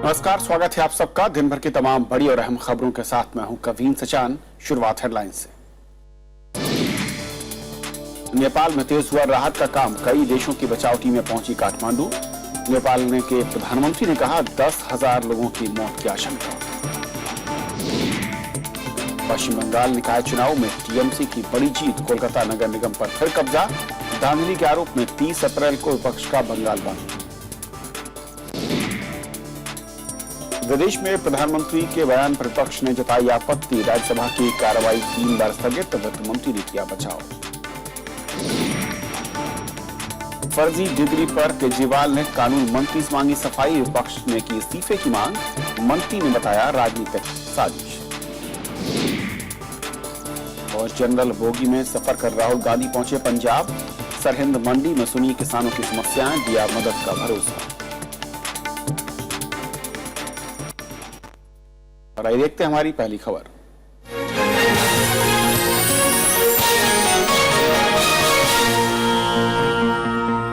नमस्कार, स्वागत है आप सबका दिन भर की तमाम बड़ी और अहम खबरों के साथ मैं हूं कवीन सचान। शुरुआत हेडलाइन से। नेपाल में तेज हुआ राहत का काम, कई देशों की बचाव टीमें पहुंची काठमांडू। नेपाल के प्रधानमंत्री ने कहा 10,000 लोगों की मौत की आशंका। पश्चिम बंगाल निकाय चुनाव में टीएमसी की बड़ी जीत, कोलकाता नगर निगम पर फिर कब्जा। धांधली के आरोप में 30 अप्रैल को विपक्ष का बंगाल बंद। विदेश में प्रधानमंत्री के बयान पर विपक्ष ने जताई आपत्ति, राज्यसभा की कार्रवाई 3 बार स्थगित, वित्त मंत्री ने किया बचाव। फर्जी डिग्री पर केजरीवाल ने कानून मंत्री से मांगी सफाई, विपक्ष ने की इस्तीफे की मांग, मंत्री ने बताया राजनीतिक साजिश। और जनरल बोगी में सफर कर राहुल गांधी पहुंचे पंजाब, सरहिंद मंडी में सुनी किसानों की समस्याएं, दिया मदद का भरोसा। और आइए देखते हैं हमारी पहली खबर।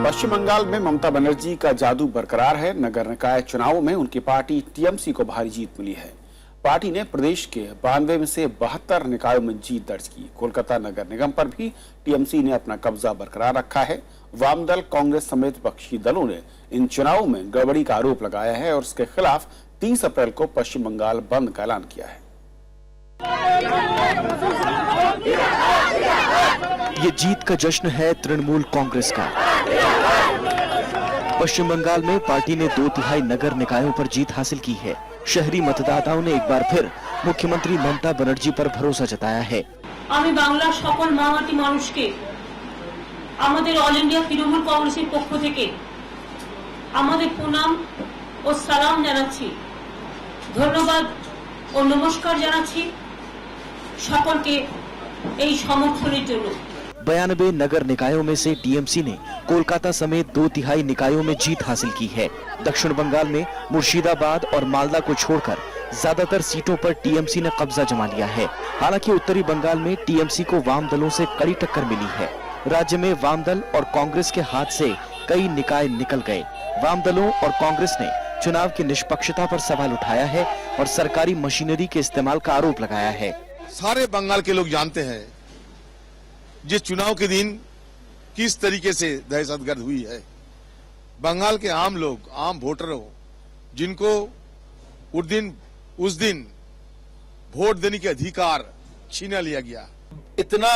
पश्चिम बंगाल में ममता बनर्जी का जादू बरकरार है। नगर निकाय चुनावों में उनकी पार्टी टीएमसी को भारी जीत मिली है। पार्टी ने प्रदेश के 92 में से 72 निकायों में जीत दर्ज की। कोलकाता नगर निगम पर भी टीएमसी ने अपना कब्जा बरकरार रखा है। वाम दल, कांग्रेस समेत विपक्षी दलों ने इन चुनावों में गड़बड़ी का आरोप लगाया है और उसके खिलाफ 30 अप्रैल को पश्चिम बंगाल बंद का ऐलान किया है। ये जीत का जश्न है तृणमूल कांग्रेस का। पश्चिम बंगाल में पार्टी ने 2/3 नगर निकायों पर जीत हासिल की है। शहरी मतदाताओं ने एक बार फिर मुख्यमंत्री ममता बनर्जी पर भरोसा जताया है। আমি বাংলার সকল মামাটি মানুষকে আমাদের অল ইন্ডিয়া তৃণমূল কংগ্রেসের পক্ষ থেকে আমাদের প্রণাম ও সালাম জানাচ্ছি, ধন্যবাদ ও নমস্কার জানাচ্ছি সকলকে এই সমর্থনের জন্য। 92 नगर निकायों में से टीएमसी ने कोलकाता समेत 2/3 निकायों में जीत हासिल की है। दक्षिण बंगाल में मुर्शिदाबाद और मालदा को छोड़कर ज्यादातर सीटों पर टीएमसी ने कब्जा जमा लिया है। हालांकि उत्तरी बंगाल में टीएमसी को वाम दलों से कड़ी टक्कर मिली है। राज्य में वाम दल और कांग्रेस के हाथ से कई निकाय निकल गए। वाम दलों और कांग्रेस ने चुनाव की निष्पक्षता पर सवाल उठाया है और सरकारी मशीनरी के इस्तेमाल का आरोप लगाया है। सारे बंगाल के लोग जानते हैं ये चुनाव के दिन किस तरीके से दहशतगर्द हुई है। बंगाल के आम लोग, आम वोटरों, जिनको उस दिन वोट देने के अधिकार छीना लिया गया। इतना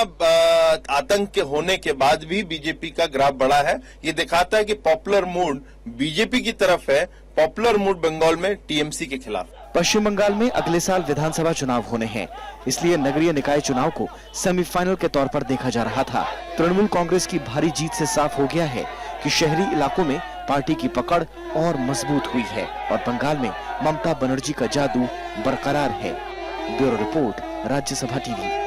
आतंक के होने के बाद भी बीजेपी का ग्राफ बढ़ा है। ये दिखाता है कि पॉपुलर मूड बीजेपी की तरफ है, पॉपुलर मूड बंगाल में टीएमसी के खिलाफ। पश्चिम बंगाल में अगले साल विधानसभा चुनाव होने हैं, इसलिए नगरीय निकाय चुनाव को सेमीफाइनल के तौर पर देखा जा रहा था। तृणमूल कांग्रेस की भारी जीत से साफ हो गया है कि शहरी इलाकों में पार्टी की पकड़ और मजबूत हुई है और बंगाल में ममता बनर्जी का जादू बरकरार है। Bureau report, Rajya Sabha TV.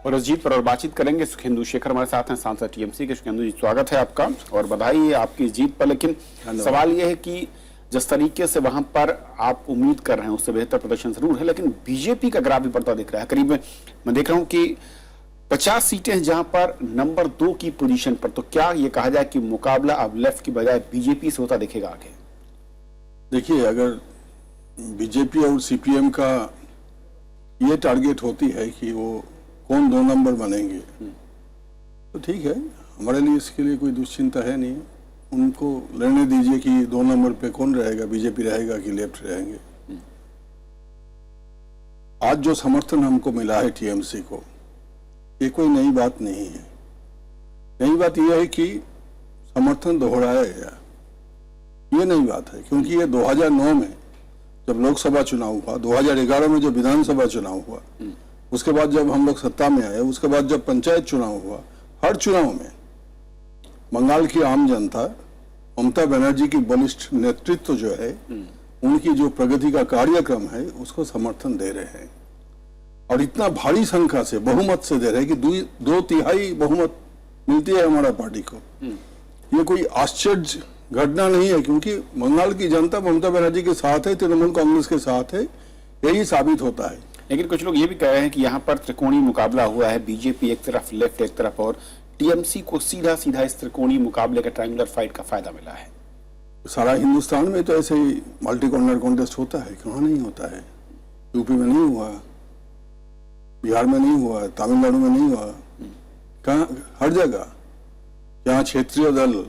और इस जीत पर और बातचीत करेंगे सुखेंदु शेखर हमारे साथ हैं, सांसद टीएमसी के। सुखेंदु जी, स्वागत है आपका और बधाई है आपकी जीत पर। लेकिन सवाल यह है कि जिस तरीके से वहां पर आप उम्मीद कर रहे हैं उससे बेहतर प्रदर्शन जरूर है, लेकिन बीजेपी का ग्राफ भी बढ़ता दिख रहा है। करीब मैं देख रहा हूं कि 50 सीटें हैं जहां पर नंबर 2 की पोजीशन पर। तो क्या ये कहा जाए कि मुकाबला अब लेफ्ट की बजाय बीजेपी से होता दिखेगा आगे? देखिए, अगर बीजेपी और सीपीएम का ये टारगेट होती है कि वो कौन 2 नंबर बनेंगे, तो ठीक है, हमारे लिए इसके लिए कोई दुश्चिंता है नहीं। उनको लड़ने दीजिए कि 2 नंबर पे कौन रहेगा, बीजेपी रहेगा कि लेफ्ट रहेंगे। आज जो समर्थन हमको मिला है टीएमसी को, ये कोई नई बात नहीं है। नई बात यह है कि समर्थन दोहराया गया, ये नई बात है। क्योंकि ये 2009 में जब लोकसभा चुनाव हुआ, 2011 में जब विधानसभा चुनाव हुआ, उसके बाद जब हम लोग सत्ता में आए, उसके बाद जब पंचायत चुनाव हुआ, हर चुनाव में बंगाल की आम जनता ममता बनर्जी की बलिष्ठ नेतृत्व जो है, उनकी जो प्रगति का कार्यक्रम है, उसको समर्थन दे रहे हैं। और इतना भारी संख्या से, बहुमत से दे रहे हैं कि 2/3 बहुमत मिलती है हमारा पार्टी को। ये कोई आश्चर्य घटना नहीं है, क्योंकि बंगाल की जनता ममता बनर्जी के साथ है, तृणमूल कांग्रेस के साथ है, यही साबित होता है। लेकिन कुछ लोग ये भी कह रहे हैं कि यहाँ पर त्रिकोणीय मुकाबला हुआ है, बीजेपी एक तरफ, लेफ्ट एक तरफ, और टीएमसी को सीधा सीधा इस त्रिकोणीय मुकाबले का, ट्रायंगुलर फाइट का फायदा मिला है। सारा हिंदुस्तान में तो ऐसे ही मल्टी कॉर्नर कॉन्टेस्ट होता है, कहाँ नहीं होता है। यूपी में नहीं हुआ, बिहार में नहीं हुआ, तमिलनाडु में नहीं हुआ, कहाँ, हर जगह जहाँ क्षेत्रीय दल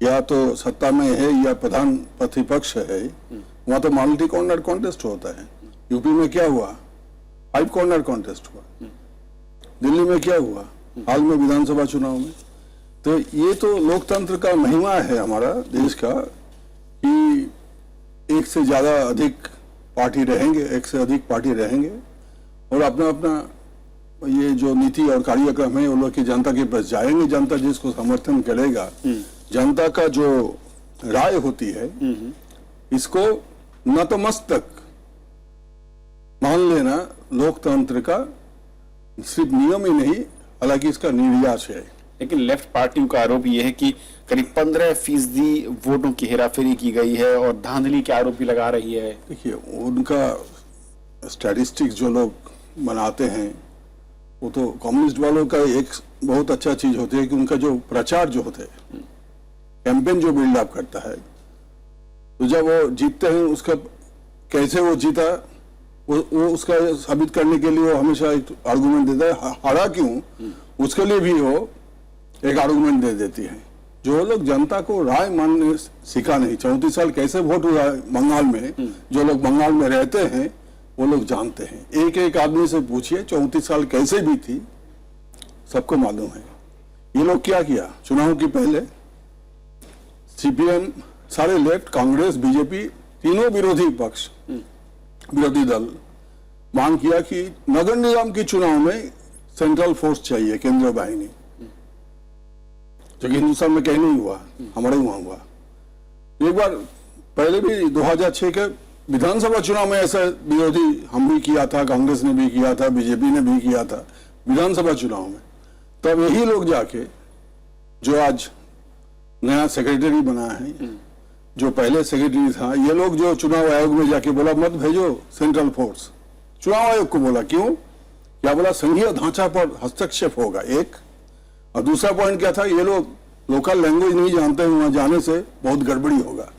या तो सत्ता में है या प्रधान प्रतिपक्ष है, वहां तो मल्टी कॉर्नर कॉन्टेस्ट होता है। यूपी में क्या हुआ, 5 कॉर्नर कॉन्टेस्ट हुआ। दिल्ली में क्या हुआ हाल में विधानसभा चुनाव में। तो ये तो लोकतंत्र का महिमा है हमारा देश का कि एक से ज्यादा अधिक पार्टी रहेंगे, एक से अधिक पार्टी रहेंगे और अपना अपना ये जो नीति और कार्यक्रम है वो लोग की जनता के पास जाएंगे। जनता जिसको समर्थन करेगा, जनता का जो राय होती है, इसको नतमस्तक मान लेना लोकतंत्र का सिर्फ नियम ही नहीं, हालांकि इसका निर्यास है। लेकिन लेफ्ट पार्टियों का आरोप यह है कि करीब 15% वोटों की हेराफेरी की गई है और धांधली के आरोप भी लगा रही है। देखिए, उनका स्टैटिस्टिक्स जो लोग बनाते हैं वो तो कम्युनिस्ट वालों का एक बहुत अच्छा चीज होती है कि उनका जो प्रचार जो होते है, कैंपेन जो बिल्डअप करता है, तो जब वो जीतते हैं उसका कैसे वो जीता वो उसका साबित करने के लिए वो हमेशा एक आर्गुमेंट देता है। हारा क्यों, उसके लिए भी वो एक आर्गुमेंट दे देती है। जो लोग जनता को राय मानने सीखा नहीं, 34 साल कैसे वोट हुआ बंगाल में, जो लोग बंगाल में रहते हैं वो लोग जानते हैं। एक एक आदमी से पूछिए 34 साल कैसे भी थी, सबको मालूम है। ये लोग क्या किया, चुनाव की पहले सीपीएम, सारे लेफ्ट, कांग्रेस, बीजेपी, तीनों विरोधी पक्ष, विरोधी दल मांग किया कि नगर निगम के चुनाव में सेंट्रल फोर्स चाहिए, केंद्रीय बाहिनी, जो कि हिंदुस्तान में कहीं नहीं हुआ, हमारे वहां हुआ। एक बार पहले भी 2006 के विधानसभा चुनाव में ऐसा विरोधी हम भी किया था, कांग्रेस ने भी किया था, बीजेपी ने भी किया था विधानसभा चुनाव में। तब यही लोग जाके, जो आज नया सेक्रेटरी बना है, जो पहले सेक्रेटरी था, ये लोग जो चुनाव आयोग में जाके बोला मत भेजो सेंट्रल फोर्स, चुनाव आयोग को बोला क्यों, क्या बोला संघीय ढांचा पर हस्तक्षेप होगा एक, और दूसरा पॉइंट क्या था, ये लोग लोकल लैंग्वेज नहीं जानते हैं, वहां जाने से बहुत गड़बड़ी होगा,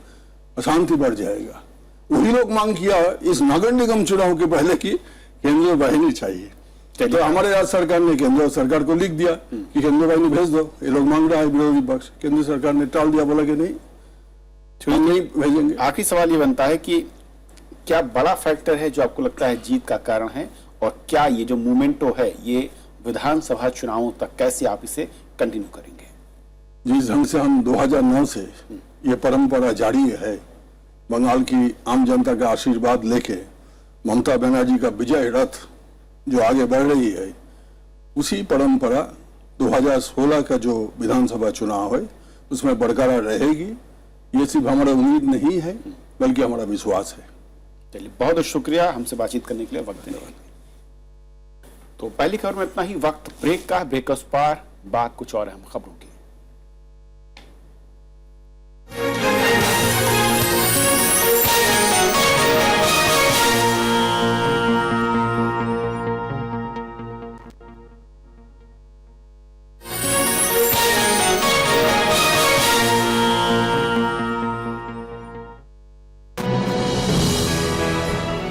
अशांति बढ़ जाएगा। वही लोग मांग किया इस नगर निगम चुनाव के पहले की केंद्रीय बाहिनी चाहिए। तो हमारे राज्य सरकार ने केंद्र सरकार को लिख दिया कि केंद्रीय बाहिनी भेज दो, ये लोग मांग रहा है विरोधी पक्ष, केंद्र सरकार ने टाल दिया, बोला कि नहीं नहीं भेजेंगे। आखिरी सवाल ये बनता है कि क्या बड़ा फैक्टर है जो आपको लगता है जीत का कारण है, और क्या ये जो मोमेंटो है ये विधानसभा चुनावों तक कैसे आप इसे कंटिन्यू करेंगे? जिस ढंग से हम 2009 से ये परंपरा जारी है, बंगाल की आम जनता का आशीर्वाद लेके ममता बनर्जी का विजय रथ जो आगे बढ़ रही है, उसी परंपरा 2016 का जो विधानसभा चुनाव है उसमें बरकरार रहेगी। ये सिर्फ हमारा उम्मीद नहीं है बल्कि हमारा विश्वास है। चलिए, बहुत बहुत शुक्रिया हमसे बातचीत करने के लिए, वक्त देने के लिए। तो पहली खबर में इतना ही, वक्त ब्रेक का, ब्रेक का उस पार बात कुछ और अहम खबरों की।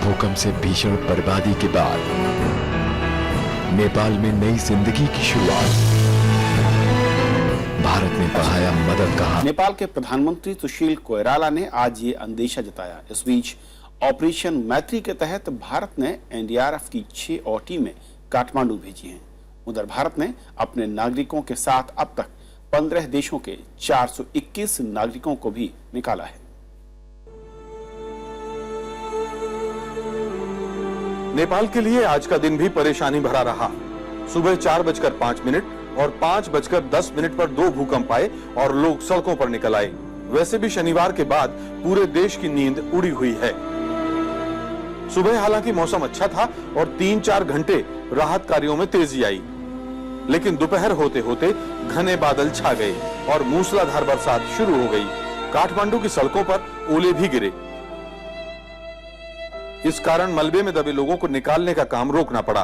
भूकंप से भीषण बर्बादी के बाद नेपाल में नई जिंदगी की शुरुआत, भारत ने बढ़ाया मदद का हाथ। नेपाल के प्रधानमंत्री सुशील कोइराला ने आज ये अंदेशा जताया। इस बीच ऑपरेशन मैत्री के तहत भारत ने एनडीआरएफ की 6 और टीमें काठमांडू भेजी हैं। उधर भारत ने अपने नागरिकों के साथ अब तक 15 देशों के 421 नागरिकों को भी निकाला है। नेपाल के लिए आज का दिन भी परेशानी भरा रहा। सुबह 4:05 और 5:10 पर 2 भूकंप आए और लोग सड़कों पर निकल आए। वैसे भी शनिवार के बाद पूरे देश की नींद उड़ी हुई है। सुबह हालांकि मौसम अच्छा था और 3-4 घंटे राहत कार्यों में तेजी आई, लेकिन दोपहर होते होते घने बादल छा गए और मूसलाधार बरसात शुरू हो गई। काठमांडू की सड़कों पर ओले भी गिरे। इस कारण मलबे में दबे लोगों को निकालने का काम रोकना पड़ा।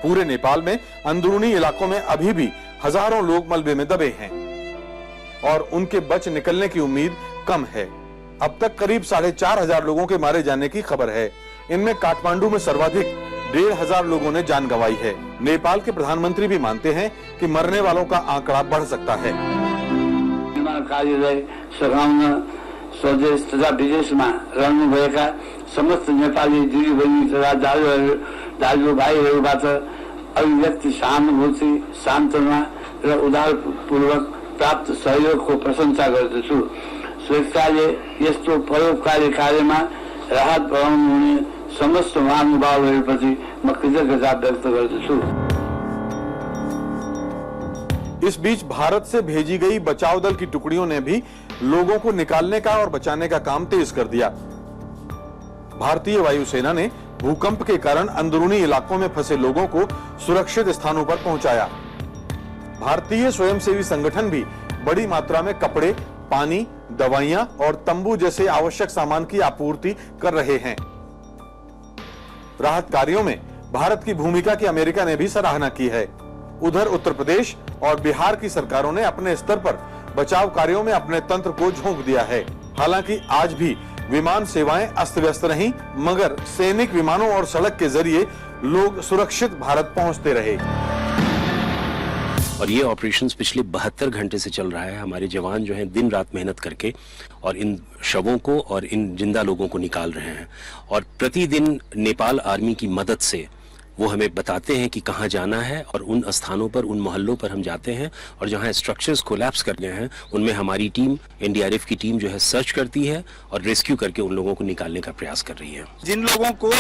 पूरे नेपाल में अंदरूनी इलाकों में अभी भी हजारों लोग मलबे में दबे हैं और उनके बच निकलने की उम्मीद कम है। अब तक करीब 4,500 लोगों के मारे जाने की खबर है। इनमें काठमांडू में सर्वाधिक 1,500 लोगों ने जान गंवाई है। नेपाल के प्रधानमंत्री भी मानते हैं कि मरने वालों का आंकड़ा बढ़ सकता है। निर्माण कार्यलाई सघाउन स्वदेश तथा विदेशमा रहनुभएका समस्त नेपाली दिदीबहिनी तथा दाजुभाइहरूबाट अभिव्यक्ति सहानुभूति, सान्त्वना र उदारपूर्वक प्राप्त सहयोगको प्रशंसा गर्दछु। स्वेच्छाले यस्तो परोपकारी कार्यमा राहत पुर्याउनु हुने समस्त महानुभावहरूप्रति म कृतज्ञता व्यक्त गर्दछु। इस बीच भारत से भेजी गई बचाव दल की टुकड़ियों ने भी लोगों को निकालने का और बचाने का काम तेज कर दिया। भारतीय वायुसेना ने भूकंप के कारण अंदरूनी इलाकों में फंसे लोगों को सुरक्षित स्थानों पर पहुंचाया। भारतीय स्वयंसेवी संगठन भी बड़ी मात्रा में कपड़े, पानी, दवाइयां और तंबू जैसे आवश्यक सामान की आपूर्ति कर रहे हैं। राहत कार्यों में भारत की भूमिका की अमेरिका ने भी सराहना की है। उधर उत्तर प्रदेश और बिहार की सरकारों ने अपने स्तर पर बचाव कार्यों में अपने तंत्र को झोंक दिया है। हालांकि आज भी विमान सेवाएं अस्त व्यस्त रहीं, मगर सैनिक विमानों और सड़क के जरिए लोग सुरक्षित भारत पहुंचते रहे। और ये ऑपरेशंस पिछले 72 घंटे से चल रहा है। हमारे जवान जो हैं दिन रात मेहनत करके और इन शवों को और इन जिंदा लोगों को निकाल रहे हैं। और प्रतिदिन नेपाल आर्मी की मदद से वो हमें बताते हैं कि कहाँ जाना है, और उन स्थानों पर, उन मोहल्लों पर हम जाते हैं और जहाँ स्ट्रक्चर्स कोलैप्स कर गए हैं उनमें हमारी टीम, एनडीआरएफ की टीम जो है सर्च करती है और रेस्क्यू करके उन लोगों को निकालने का प्रयास कर रही है। जिन लोगों को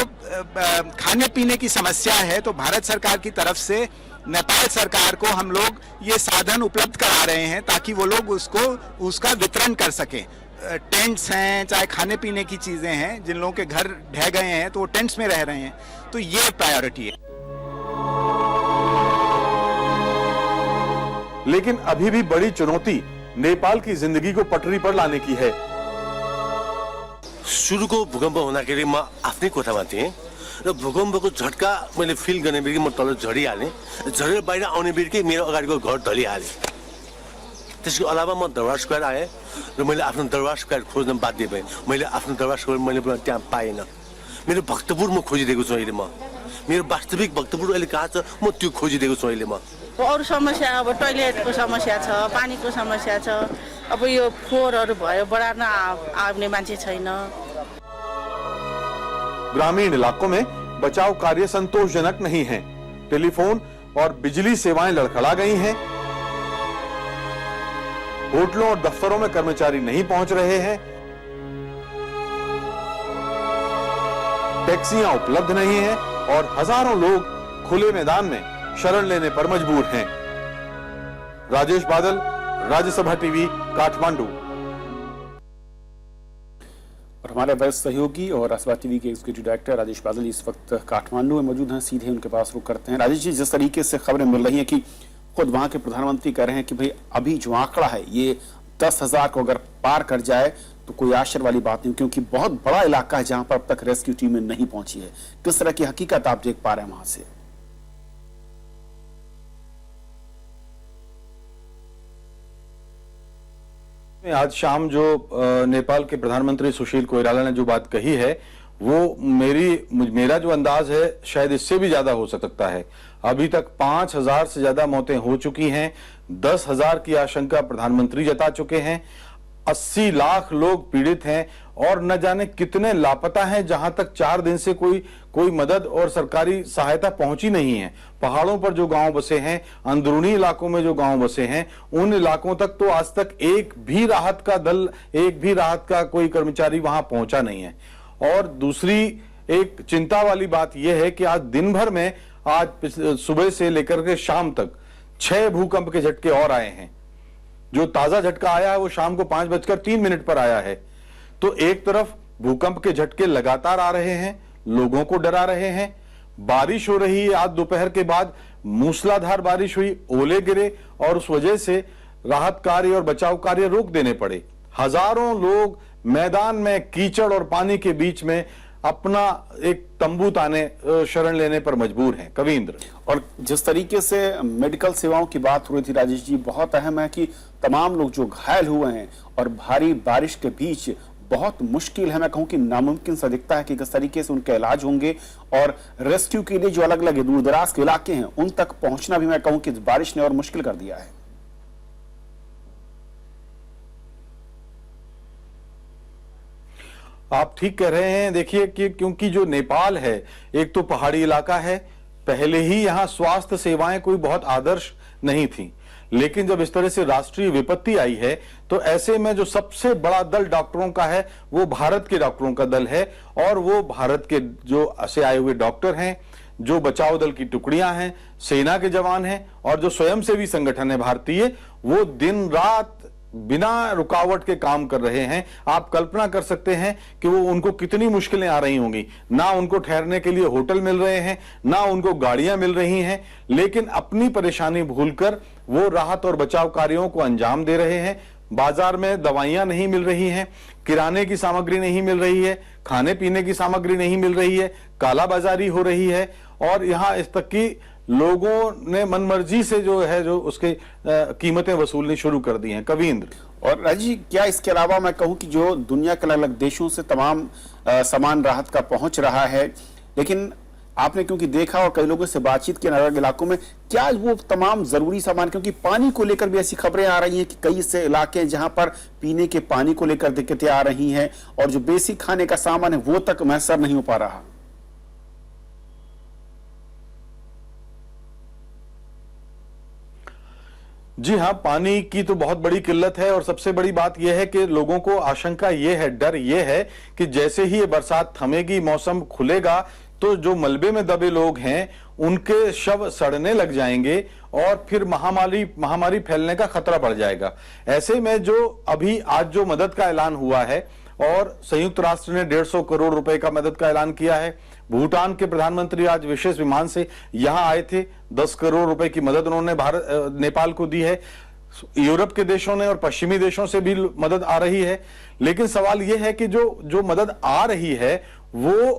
खाने पीने की समस्या है तो भारत सरकार की तरफ से नेपाल सरकार को हम लोग ये साधन उपलब्ध करा रहे हैं ताकि वो लोग उसका वितरण कर सकें। टेंट्स हैं, चाहे खाने पीने की चीजें हैं, जिन लोगों के घर ढह गए हैं तो वो टेंट्स में रह रहे हैं, तो ये प्रायोरिटी है। लेकिन अभी भी बड़ी चुनौती नेपाल की जिंदगी को पटरी पर लाने की है। सुरुको भूकम्प हुँदाखेरि म आफ्नै कोठामा थिएँ र भूकम्पको झट्का मैले फिल गर्ने बित्तिकै म तल झरिहालेँ। झरेर बाहिर आउने बित्तिकै मेरो अगाडिको घर ढलिहाल्यो। त्यसको अलावा म दरबार स्क्वायर आएँ र मैले आफ्नो दरबार स्क्वायर खोज्न बाध्य भएँ। मैले आफ्नो दरबार स्क्वायर मैले त्यहाँ पाएन। मेरो भक्तपुर म खोजिदिएको छु अहिले। मेरो वास्तविक भक्तपुर अहिले कहाँ छ म त्यो खोजिदिएको छु अहिले। अरू समस्या अब टोयलेटको समस्या छ, पानीको समस्या छ, अब यो फोहोरहरू भयो, बढार्न आउने मान्छे छैन। ग्रामीण इलाकों में बचाव कार्य संतोषजनक नहीं है। टेलीफोन और बिजली सेवाएं लड़खड़ा गई हैं। होटलों और दफ्तरों में कर्मचारी नहीं पहुंच रहे हैं। टैक्सियां उपलब्ध नहीं हैं और हजारों लोग खुले मैदान में शरण लेने पर मजबूर हैं। राजेश बादल, राज्यसभा टीवी, काठमांडू। और हमारे वरिष्ठ सहयोगी और राज्यसभा टीवी के एग्जीक्यूटिव डायरेक्टर राजेश बादल इस वक्त काठमांडू में मौजूद हैं। सीधे उनके पास रुक करते हैं। राजेश जी, जिस तरीके से खबरें मिल रही हैं कि खुद वहां के प्रधानमंत्री कह रहे हैं कि भाई अभी जो आंकड़ा है ये 10,000 को अगर पार कर जाए तो कोई आश्चर्य वाली बात नहीं, क्योंकि बहुत बड़ा इलाका है जहां पर अब तक रेस्क्यू टीमें नहीं पहुंची है। किस तरह की हकीकत आप देख पा रहे हैं वहां से? आज शाम जो नेपाल के प्रधानमंत्री सुशील कोइराला ने जो बात कही है वो मेरा जो अंदाज है शायद इससे भी ज्यादा हो सकता है। अभी तक 5,000 से ज्यादा मौतें हो चुकी हैं। 10,000 की आशंका प्रधानमंत्री जता चुके हैं। 80 लाख लोग पीड़ित हैं और न जाने कितने लापता हैं, जहां तक 4 दिन से कोई मदद और सरकारी सहायता पहुंची नहीं है। पहाड़ों पर जो गांव बसे हैं, अंदरूनी इलाकों में जो गांव बसे हैं, उन इलाकों तक तो आज तक एक भी राहत का दल, एक भी राहत का कोई कर्मचारी वहां पहुंचा नहीं है। और दूसरी एक चिंता वाली बात यह है कि आज दिन भर में, आज सुबह से लेकर के शाम तक 6 भूकंप के झटके और आए हैं। जो ताजा झटका आया है वो शाम को 5:03 पर आया है। तो एक तरफ भूकंप के झटके लगातार आ रहे हैं, लोगों को डरा रहे हैं। बारिश हो रही है, आज दोपहर के बाद मूसलाधार बारिश हुई, ओले गिरे और उस वजह से राहत कार्य और बचाव कार्य रोक देने पड़े। हजारों लोग मैदान में कीचड़ और पानी के बीच में अपना एक तंबू ताने शरण लेने पर मजबूर हैं। कविंद्र, और जिस तरीके से मेडिकल सेवाओं की बात हो रही थी राजेश जी, बहुत अहम है कि तमाम लोग जो घायल हुए हैं और भारी बारिश के बीच बहुत मुश्किल है, मैं कहूं कि नामुमकिन सा दिखता है कि किस तरीके से उनके इलाज होंगे, और रेस्क्यू के लिए जो अलग अलग दूर दराज के इलाके हैं उन तक पहुंचना भी मैं कहूं कि बारिश ने और मुश्किल कर दिया है। आप ठीक कह रहे हैं। देखिए कि क्योंकि जो नेपाल है एक तो पहाड़ी इलाका है, पहले ही यहाँ स्वास्थ्य सेवाएं कोई बहुत आदर्श नहीं थी, लेकिन जब इस तरह से राष्ट्रीय विपत्ति आई है तो ऐसे में जो सबसे बड़ा दल डॉक्टरों का है वो भारत के डॉक्टरों का दल है, और वो भारत के जो से आए हुए डॉक्टर हैं, जो बचाव दल की टुकड़ियां हैं, सेना के जवान हैं, और जो स्वयंसेवी संगठन है भारतीय, वो दिन रात बिना रुकावट के काम कर रहे हैं। आप कल्पना कर सकते हैं कि वो उनको कितनी मुश्किलें आ रही होंगी। ना उनको ठहरने के लिए होटल मिल रहे हैं, ना उनको गाड़ियां मिल रही हैं, लेकिन अपनी परेशानी भूलकर वो राहत और बचाव कार्यों को अंजाम दे रहे हैं। बाजार में दवाइयां नहीं मिल रही हैं, किराने की सामग्री नहीं मिल रही है, खाने पीने की सामग्री नहीं मिल रही है, कालाबाजारी हो रही है, और यहां इस तक कि लोगों ने मनमर्जी से जो है जो उसके कीमतें वसूलनी शुरू कर दी हैं। कविंद्र, और राजी, क्या इसके अलावा मैं कहूं कि जो दुनिया के अलग अलग देशों से तमाम सामान राहत का पहुंच रहा है, लेकिन आपने क्योंकि देखा और कई लोगों से बातचीत की अलग इलाकों में, क्या वो तमाम जरूरी सामान, क्योंकि पानी को लेकर भी ऐसी खबरें आ रही हैं कि कई से इलाके हैं जहां पर पीने के पानी को लेकर दिक्कतें आ रही हैं, और जो बेसिक खाने का सामान है वो तक मैसर नहीं हो पा रहा। जी हाँ, पानी की तो बहुत बड़ी किल्लत है, और सबसे बड़ी बात यह है कि लोगों को आशंका यह है, डर यह है कि जैसे ही ये बरसात थमेगी, मौसम खुलेगा, तो जो मलबे में दबे लोग हैं उनके शव सड़ने लग जाएंगे और फिर महामारी फैलने का खतरा बढ़ जाएगा। ऐसे में जो अभी आज जो मदद का ऐलान हुआ है, और संयुक्त राष्ट्र ने 150 करोड़ रुपए का मदद का ऐलान किया है। भूटान के प्रधानमंत्री आज विशेष विमान से यहां आए थे, 10 करोड़ रुपए की मदद उन्होंने नेपाल को दी है। यूरोप के देशों ने और पश्चिमी देशों से भी मदद आ रही है, लेकिन सवाल यह है कि जो मदद आ रही है वो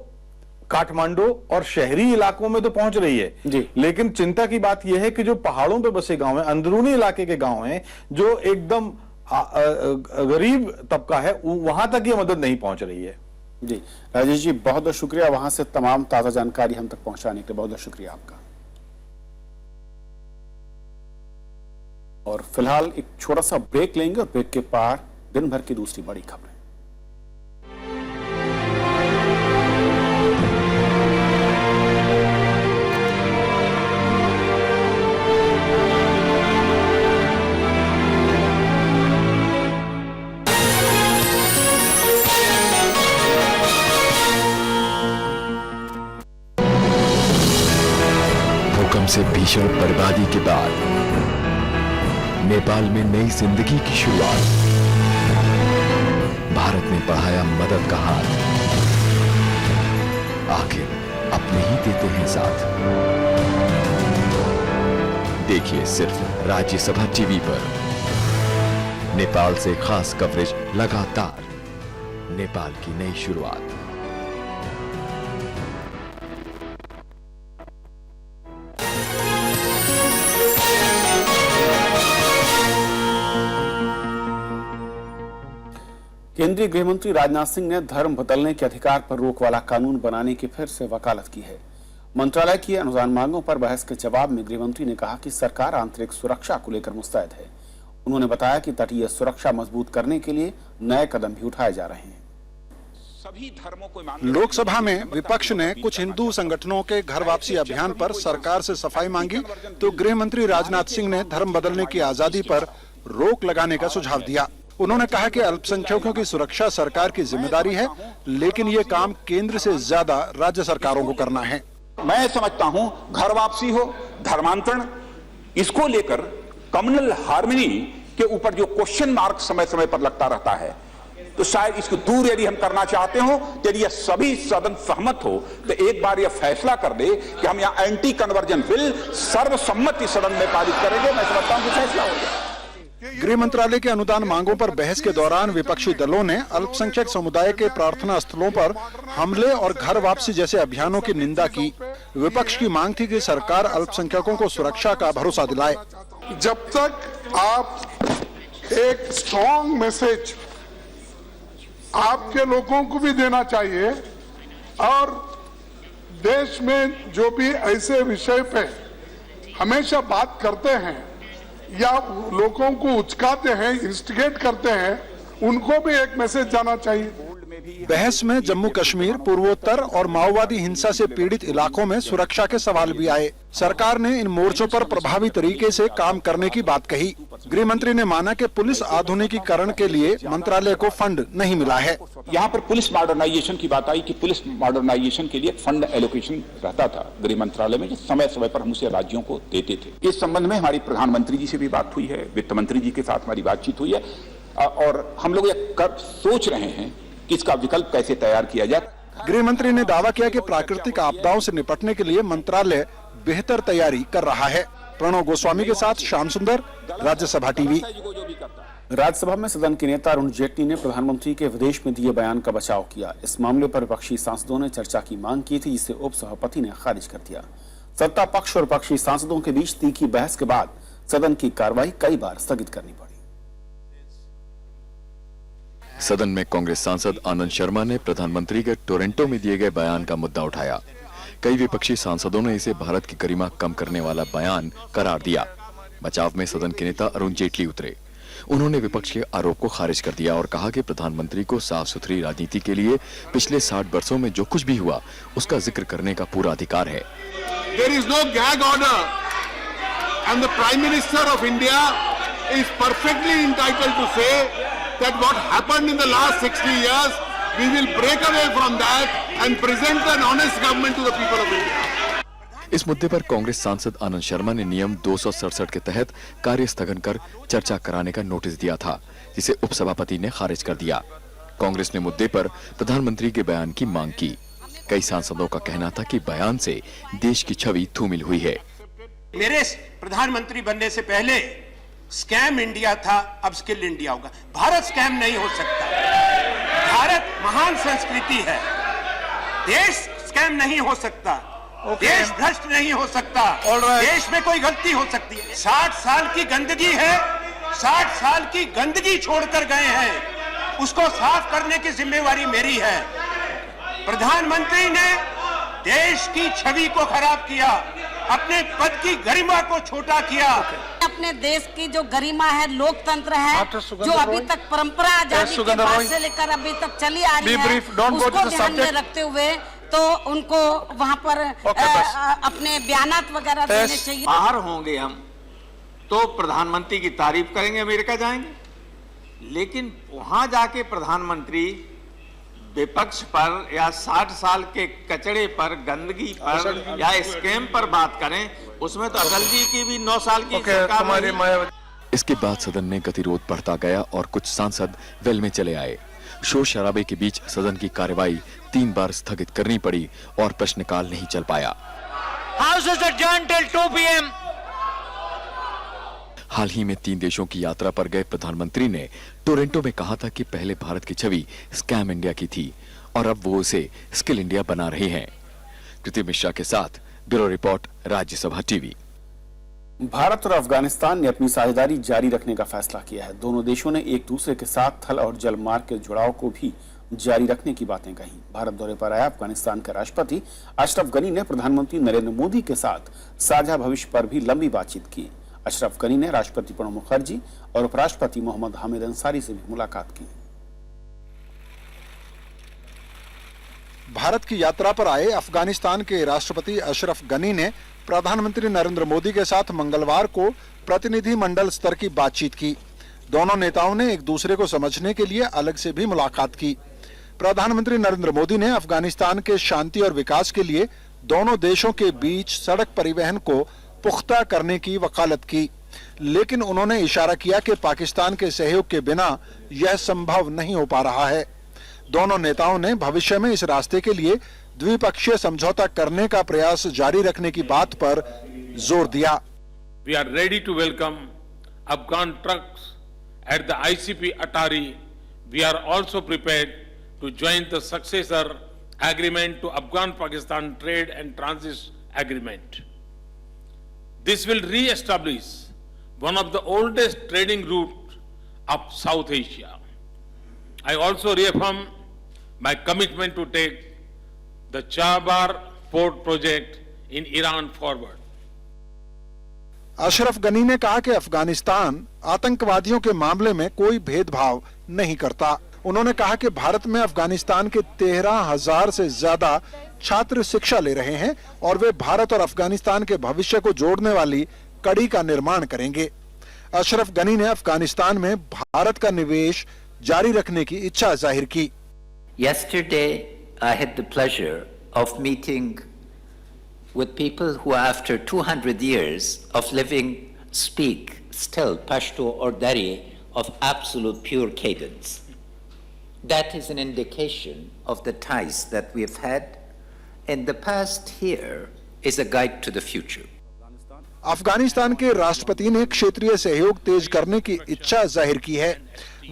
काठमांडू और शहरी इलाकों में तो पहुंच रही है जी, लेकिन चिंता की बात यह है कि जो पहाड़ों पे बसे गांव हैं, अंदरूनी इलाके के गांव हैं, जो एकदम गरीब तबका है, वहां तक ये मदद नहीं पहुंच रही है। जी राजेश जी, बहुत बहुत शुक्रिया वहां से तमाम ताजा जानकारी हम तक पहुंचाने के लिए, बहुत बहुत शुक्रिया आपका। और फिलहाल एक छोटा सा ब्रेक लेंगे, और ब्रेक के पार दिन भर की दूसरी बड़ी खबरें। भूकंप से भीषण बर्बादी के बाद नेपाल में नई जिंदगी की शुरुआत। भारत ने बढ़ाया मदद का हाथ, आखिर अपने ही देते हैं साथ। देखिए सिर्फ राज्यसभा टीवी पर नेपाल से खास कवरेज लगातार। नेपाल की नई शुरुआत। केंद्रीय गृह मंत्री राजनाथ सिंह ने धर्म बदलने के अधिकार पर रोक वाला कानून बनाने की फिर से वकालत की है। मंत्रालय की अनुदान मांगों पर बहस के जवाब में गृह मंत्री ने कहा कि सरकार आंतरिक सुरक्षा को लेकर मुस्तैद है। उन्होंने बताया कि तटीय सुरक्षा मजबूत करने के लिए नए कदम भी उठाए जा रहे हैं। सभी धर्मों को लोकसभा में विपक्ष ने कुछ हिंदू संगठनों के घर वापसी अभियान पर सरकार से सफाई मांगी, तो गृह मंत्री राजनाथ सिंह ने धर्म बदलने की आजादी पर रोक लगाने का सुझाव दिया। उन्होंने कहा कि अल्पसंख्यकों की सुरक्षा सरकार की जिम्मेदारी है, लेकिन ये काम केंद्र से ज्यादा राज्य सरकारों को करना है। मैं समझता हूं घर वापसी हो, धर्मांतरण, इसको लेकर कम्युनल हार्मनी के ऊपर जो क्वेश्चन मार्क समय समय पर लगता रहता है, तो शायद इसको दूर यदि हम करना चाहते हो, यदि यह सभी सदन सहमत हो, तो एक बार यह फैसला कर दे कि हम यहाँ एंटी कन्वर्जन बिल सर्वसम्मति सदन में पारित करेंगे। मैं समझता हूं कि फैसला हो गया। गृह मंत्रालय के अनुदान मांगों पर बहस के दौरान विपक्षी दलों ने अल्पसंख्यक समुदाय के प्रार्थना स्थलों पर हमले और घर वापसी जैसे अभियानों की निंदा की। विपक्ष की मांग थी कि सरकार अल्पसंख्यकों को सुरक्षा का भरोसा दिलाए। जब तक आप एक स्ट्रॉन्ग मैसेज आपके लोगों को भी देना चाहिए और देश में जो भी ऐसे विषय पे हमेशा बात करते हैं या लोगों को उचकाते हैं, इंस्टिगेट करते हैं, उनको भी एक मैसेज जाना चाहिए। बहस में जम्मू कश्मीर, पूर्वोत्तर और माओवादी हिंसा से पीड़ित इलाकों में सुरक्षा के सवाल भी आए। सरकार ने इन मोर्चों पर प्रभावी तरीके से काम करने की बात कही। गृह मंत्री ने माना कि पुलिस आधुनिकीकरण के लिए मंत्रालय को फंड नहीं मिला है। यहाँ पर पुलिस मॉडर्नाइजेशन की बात आई कि पुलिस मॉडर्नाइजेशन के लिए फंड एलोकेशन रहता था गृह मंत्रालय में, जो समय समय पर हम उसे राज्यों को देते थे। इस संबंध में हमारी प्रधानमंत्री जी से भी बात हुई है, वित्त मंत्री जी के साथ हमारी बातचीत हुई है और हम लोग ये सोच रहे हैं कि इसका विकल्प कैसे तैयार किया जाए। गृह मंत्री ने दावा किया कि प्राकृतिक आपदाओं से निपटने के लिए मंत्रालय बेहतर तैयारी कर रहा है। प्रणव गोस्वामी के साथ श्याम सुंदर, राज्यसभा टीवी। राज्यसभा में सदन के नेता अरुण जेटली ने प्रधानमंत्री के विदेश में दिए बयान का बचाव किया। इस मामले पर विपक्षी सांसदों ने चर्चा की मांग की थी, जिसे उपसभापति ने खारिज कर दिया। सत्ता पक्ष और विपक्षी सांसदों के बीच तीखी बहस के बाद सदन की कार्रवाई कई बार स्थगित करनी पड़ी। सदन में कांग्रेस सांसद आनंद शर्मा ने प्रधानमंत्री के टोरंटो में दिए गए बयान का मुद्दा उठाया। कई विपक्षी सांसदों ने इसे भारत की गरिमा कम करने वाला बयान करार दिया। बचाव में सदन के नेता अरुण जेटली उतरे। उन्होंने विपक्ष के आरोप को खारिज कर दिया और कहा कि प्रधानमंत्री को साफ सुथरी राजनीति के लिए पिछले 60 वर्षों में जो कुछ भी हुआ उसका जिक्र करने का पूरा अधिकार है। There is no gag order and the Prime Minister of India is perfectly entitled to say that what happened in the last 60 years, we will break away from that and present an honest government to the people of India. इस मुद्दे पर कांग्रेस सांसद आनंद शर्मा ने नियम 267 के तहत कार्य स्थगन कर चर्चा कराने का नोटिस दिया था, जिसे उपसभापति ने खारिज कर दिया। कांग्रेस ने मुद्दे पर प्रधानमंत्री के बयान की मांग की। कई सांसदों का कहना था कि बयान से देश की छवि धूमिल हुई है। मेरे प्रधानमंत्री बनने से पहले स्कैम इंडिया था, अब स्किल इंडिया होगा। भारत स्कैम नहीं हो सकता। भारत महान संस्कृति है। देश स्कैम नहीं हो सकता। देश भ्रष्ट नहीं हो सकता। देश में कोई गलती हो सकती है। 60 साल की गंदगी है, 60 साल की गंदगी छोड़कर गए हैं, उसको साफ करने की जिम्मेवारी मेरी है। प्रधानमंत्री ने देश की छवि को खराब किया, अपने पद की गरिमा को छोटा किया। अपने देश की जो गरिमा है, लोकतंत्र है, जो अभी तक परंपरा आजादी के बाद से लेकर अभी तक चली आ रही है, उसको ध्यान में रखते हुए तो उनको वहाँ पर अपने बयानात वगैरह देने चाहिए। बाहर होंगे हम तो प्रधानमंत्री की तारीफ करेंगे, अमेरिका जाएंगे, लेकिन वहां जाके प्रधानमंत्री विपक्ष पर या 60 साल के कचड़े पर, गंदगी पर या स्कैम पर बात करें, उसमें तो अटल जी की भी 9 साल की सरकार। इसके बाद सदन में गतिरोध बढ़ता गया और कुछ सांसद वेल में चले आए। शोर शराबे के बीच सदन की कार्यवाही 3 बार स्थगित करनी पड़ी और प्रश्नकाल नहीं चल पाया। House is adjourned till 2 p.m. हाल ही में 3 देशों की यात्रा पर गए प्रधानमंत्री ने टोरंटो में कहा था कि पहले भारत की छवि स्कैम इंडिया की थी और अब वो उसे स्किल इंडिया बना रहे हैं। कृति मिश्रा के साथ bureau report, Rajya Sabha TV. Bharat और अफगानिस्तान ने अपनी साझेदारी जारी रखने का फैसला किया है। दोनों देशों ने एक दूसरे के साथ थल और जल मार्ग के जुड़ाव को भी जारी रखने की बातें कही। भारत दौरे पर आया अफगानिस्तान के राष्ट्रपति अशरफ गनी ने प्रधानमंत्री नरेंद्र मोदी के साथ साझा भविष्य पर भी लंबी बातचीत की। अशरफ गनी ने राष्ट्रपति प्रणब मुखर्जी और उपराष्ट्रपति मोहम्मद हामिद अंसारी से भी मुलाकात की। भारत की यात्रा पर आए अफगानिस्तान के राष्ट्रपति अशरफ गनी ने प्रधानमंत्री नरेंद्र मोदी के साथ मंगलवार को प्रतिनिधि मंडल स्तर की बातचीत की। दोनों नेताओं ने एक दूसरे को समझने के लिए अलग से भी मुलाकात की। प्रधानमंत्री नरेंद्र मोदी ने अफगानिस्तान के शांति और विकास के लिए दोनों देशों के बीच सड़क परिवहन को पुख्ता करने की वकालत की, लेकिन उन्होंने इशारा किया कि पाकिस्तान के सहयोग के बिना यह संभव नहीं हो पा रहा है। दोनों नेताओं ने भविष्य में इस रास्ते के लिए द्विपक्षीय समझौता करने का प्रयास जारी रखने की बात पर जोर दिया। We are ready to welcome Afghan trucks at the ICP Atari, we are also prepared to join the successor agreement to Afghan-Pakistan Trade and Transit Agreement. This will re-establish one of the oldest trading routes of South Asia. I also reaffirm my commitment to take the Chabahar port project in Iran forward. Ashraf Ghani ने कहा कि अफगानिस्तान आतंकवादियों के मामले में कोई भेदभाव नहीं करता। उन्होंने कहा कि भारत में अफगानिस्तान के 13,000 से ज्यादा छात्र शिक्षा ले रहे हैं और वे भारत और अफगानिस्तान के भविष्य को जोड़ने वाली कड़ी का निर्माण करेंगे। अशरफ गनी ने अफगानिस्तान में भारत का निवेश जारी रखने की इच्छा जाहिर की। Yesterday I had the pleasure of meeting with people who after 200 years of living speak still Pashto or Dari of absolute pure cadence. That is an indication of the ties that we have had in the past. Here is a guide to the future. Afghanistan के राष्ट्रपति ने क्षेत्रीय सहयोग तेज करने की इच्छा जाहिर की है।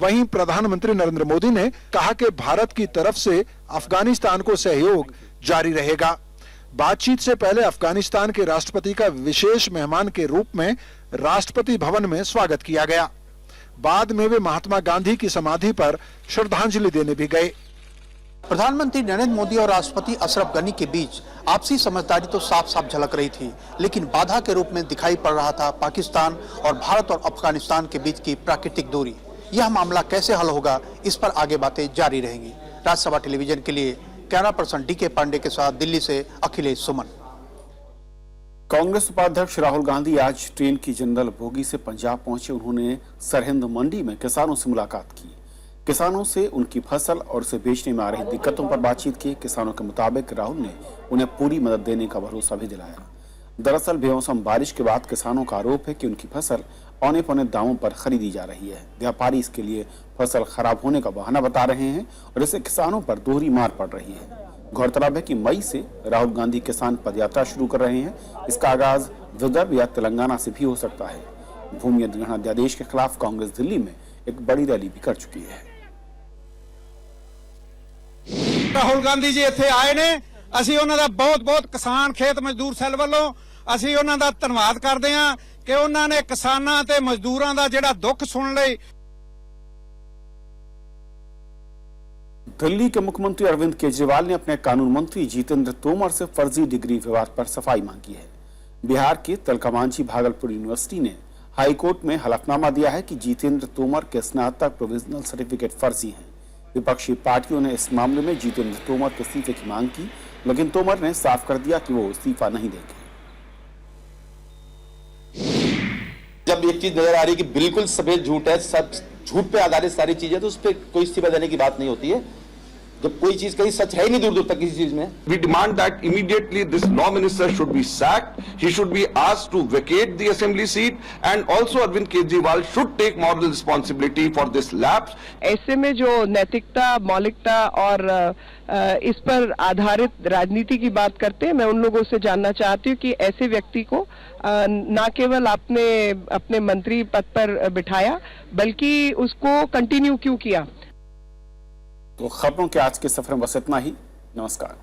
वहीं प्रधानमंत्री नरेंद्र मोदी ने कहा कि भारत की तरफ से अफगानिस्तान को सहयोग जारी रहेगा। बातचीत से पहले अफगानिस्तान के राष्ट्रपति का विशेष मेहमान के रूप में राष्ट्रपति भवन में स्वागत किया गया। बाद में वे महात्मा गांधी की समाधि पर श्रद्धांजलि देने भी गए। प्रधानमंत्री नरेंद्र मोदी और राष्ट्रपति अशरफ गनी के बीच आपसी समझदारी तो साफ साफ झलक रही थी, लेकिन बाधा के रूप में दिखाई पड़ रहा था पाकिस्तान और भारत और अफगानिस्तान के बीच की प्राकृतिक दूरी। यह मामला कैसे हल होगा, इस पर आगे बातें जारी रहेंगी। राज्यसभा टेलीविजन के लिए कैमरा पर्सन डी के पांडे के साथ दिल्ली से अखिलेश सुमन। कांग्रेस उपाध्यक्ष राहुल गांधी आज ट्रेन की जनरल बोगी से पंजाब पहुंचे। उन्होंने सरहिंद मंडी में किसानों से मुलाकात की। किसानों से उनकी फसल और उसे बेचने में आ रही दिक्कतों पर बातचीत की। किसानों के मुताबिक राहुल ने उन्हें पूरी मदद देने का भरोसा भी दिलाया। दरअसल बेमौसम बारिश के बाद किसानों का आरोप है कि उनकी फसल औने पौने दामों पर खरीदी जा रही है। व्यापारी इसके लिए फसल खराब होने का बहाना बता रहे हैं और इससे किसानों पर दोहरी मार पड़ रही है। गौरतलब है कि मई से राहुल गांधी किसान पदयात्रा शुरू कर रहे हैं। इसका आगाज विदर्भ या तेलंगाना से भी हो सकता है। भूमि अधिग्रहण अध्यादेश के खिलाफ कांग्रेस दिल्ली में एक बड़ी रैली भी कर चुकी है। राहुल गांधी जी ਇੱਥੇ ਆਏ ਨੇ, ਅਸੀਂ ਉਹਨਾਂ ਦਾ ਬਹੁਤ ਕਿਸਾਨ ਖੇਤ ਮਜ਼ਦੂਰ ਸੈੱਲ ਵੱਲੋਂ ਅਸੀਂ ਉਹਨਾਂ ਦਾ ਧੰਨਵਾਦ ਕਰਦੇ ਹਾਂ ਕਿ ਉਹਨਾਂ ਨੇ ਕਿਸਾਨਾਂ ਤੇ ਮਜ਼ਦੂਰਾਂ ਦਾ ਜਿਹੜਾ ਦੁੱਖ ਸੁਣ ਲਈ। दिल्ली के मुख्यमंत्री अरविंद केजरीवाल ने अपने कानून मंत्री जितेंद्र तोमर से फर्जी डिग्री विवाद पर सफाई मांगी है। बिहार के तलकामांझी भागलपुर यूनिवर्सिटी ने हाईकोर्ट में हलफनामा दिया है कि जितेंद्र तोमर के स्नातक प्रोविजनल सर्टिफिकेट फर्जी हैं। विपक्षी पार्टियों ने इस मामले में जितेंद्र तोमर के इस्तीफे की मांग की, लेकिन तोमर ने साफ कर दिया कि वो इस्तीफा नहीं देंगे। जब एक चीज नजर आ रही है कि बिल्कुल सफेद झूठ है, सब झूठ पे आधारित सारी चीजें, तो उस पर कोई इस्तीफा देने की बात नहीं होती है। जब कोई चीज कहीं सच है ही नहीं दूर दूर तक किसी चीज में। We demand that immediately this law minister should be sacked. He should be asked to vacate the assembly seat, and also Arvind Kejriwal should take moral responsibility for this lapse. ऐसे में जो नैतिकता, मौलिकता और इस पर आधारित राजनीति की बात करते हैं, मैं उन लोगों से जानना चाहती हूँ कि ऐसे व्यक्ति को न केवल आपने अपने मंत्री पद पर बिठाया, बल्कि उसको कंटिन्यू क्यों किया। तो खबरों के आज के सफर में बस इतना ही। नमस्कार।